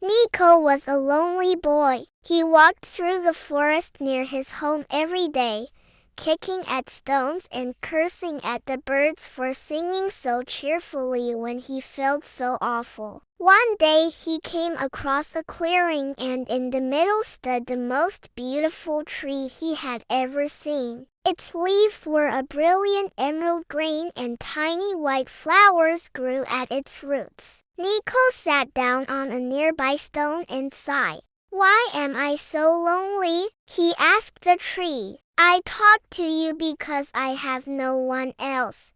Niko was a lonely boy. He walked through the forest near his home every day, kicking at stones and cursing at the birds for singing so cheerfully when he felt so awful. One day he came across a clearing, and in the middle stood the most beautiful tree he had ever seen. Its leaves were a brilliant emerald green, and tiny white flowers grew at its roots. Niko sat down on a nearby stone and sighed. "Why am I so lonely?" he asked the tree. "I talk to you because I have no one else."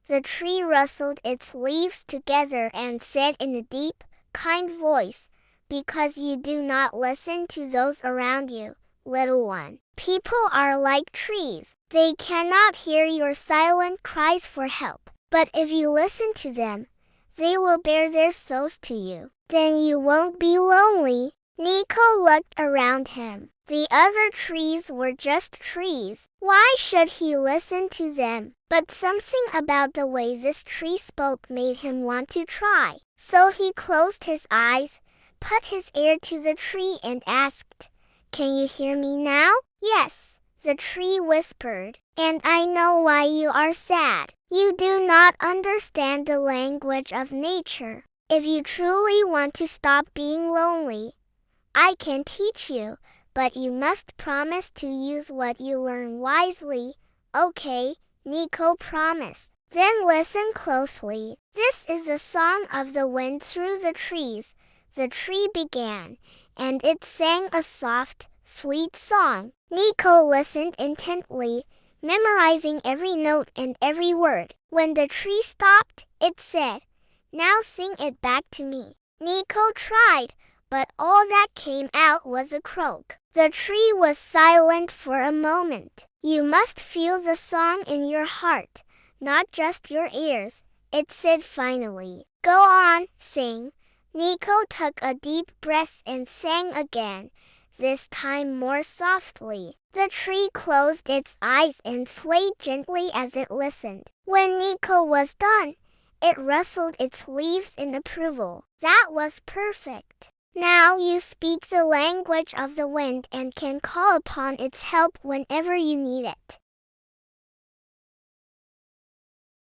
The tree rustled its leaves together and said in a deep, kind voice, "Because you do not listen to those around you, little one. People are like trees. They cannot hear your silent cries for help. But if you listen to them, they will bare their souls to you. Then you won't be lonely." Niko looked around him. The other trees were just trees. Why should he listen to them? But something about the way this tree spoke made him want to try. So he closed his eyes, put his ear to the tree and asked, "Can you hear me now?" "Yes," the tree whispered, "and I know why you are sad. You do not understand the language of nature. If you truly want to stop being lonely, I can teach you, but you must promise to use what you learn wisely." "Okay," Niko promised. "Then listen closely. This is the song of the wind through the trees," the tree began, and it sang a soft, sweet song. Niko listened intently, memorizing every note and every word. When the tree stopped, it said, "Now sing it back to me." Niko tried, but all that came out was a croak. The tree was silent for a moment. "You must feel the song in your heart, not just your ears," it said finally. "Go on, sing." Niko took a deep breath and sang again, this time more softly. The tree closed its eyes and swayed gently as it listened. When Niko was done, it rustled its leaves in approval. "That was perfect. Now you speak the language of the wind and can call upon its help whenever you need it."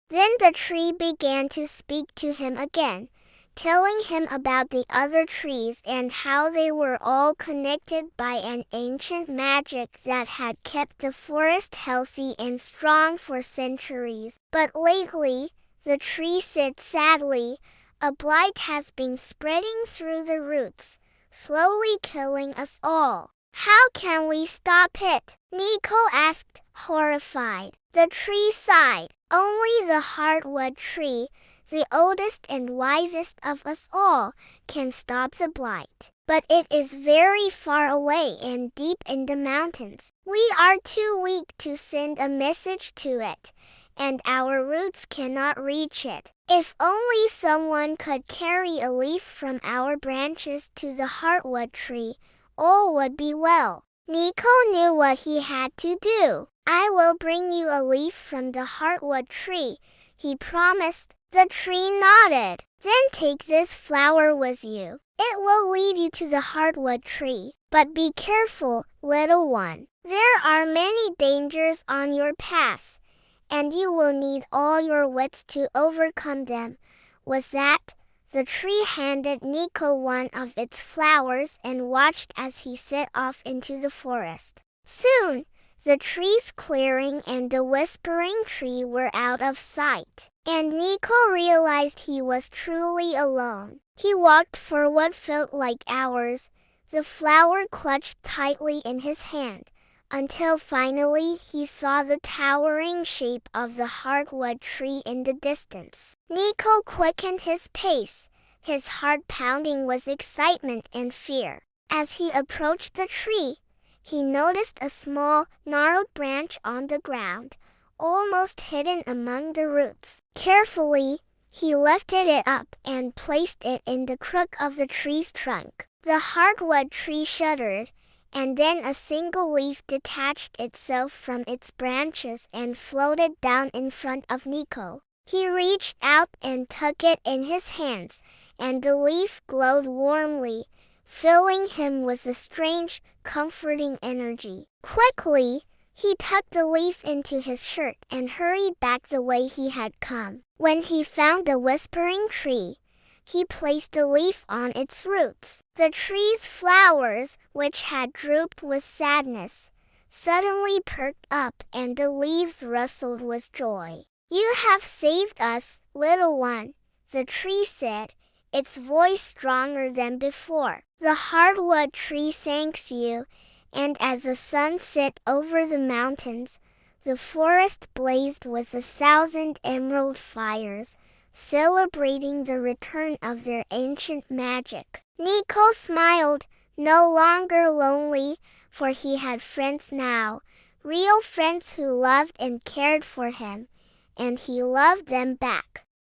Then the tree began to speak to him again, telling him about the other trees and how they were all connected by an ancient magic that had kept the forest healthy and strong for centuries. "But lately," the tree said sadly, "a blight has been spreading through the roots, slowly killing us all. How can we stop it?" Niko asked, horrified. The tree sighed. "Only the hardwood tree, the oldest and wisest of us all, can stop the blight. But it is very far away and deep in the mountains. We are too weak to send a message to it, and our roots cannot reach it. If only someone could carry a leaf from our branches to the hardwood tree, all would be well." Niko knew what he had to do. "I will bring you a leaf from the hardwood tree," he promised. The tree nodded. "Then take this flower with you. It will lead you to the hardwood tree. But be careful, little one. There are many dangers on your path, and you will need all your wits to overcome them." With that, the tree handed Niko one of its flowers and watched as he set off into the forest. Soon, the tree's clearing and the whispering tree were out of sight, and Niko realized he was truly alone. He walked for what felt like hours, the flower clutched tightly in his hand, until finally he saw the towering shape of the hardwood tree in the distance. Niko quickened his pace, his heart pounding with excitement and fear. As he approached the tree, he noticed a small, gnarled branch on the ground, almost hidden among the roots. Carefully, he lifted it up and placed it in the crook of the tree's trunk. The hardwood tree shuddered, and then a single leaf detached itself from its branches and floated down in front of Niko. He reached out and took it in his hands, and the leaf glowed warmly, filling him with a strange, comforting energy. Quickly, he tucked a leaf into his shirt and hurried back the way he had come. When he found the whispering tree, he placed a leaf on its roots. The tree's flowers, which had drooped with sadness, suddenly perked up and the leaves rustled with joy. "You have saved us, little one," the tree said, its voice stronger than before. "The hardwood tree thanks you," and as the sun set over the mountains, the forest blazed with 1,000 emerald fires, celebrating the return of their ancient magic. Niko smiled, no longer lonely, for he had friends now, real friends who loved and cared for him, and he loved them back.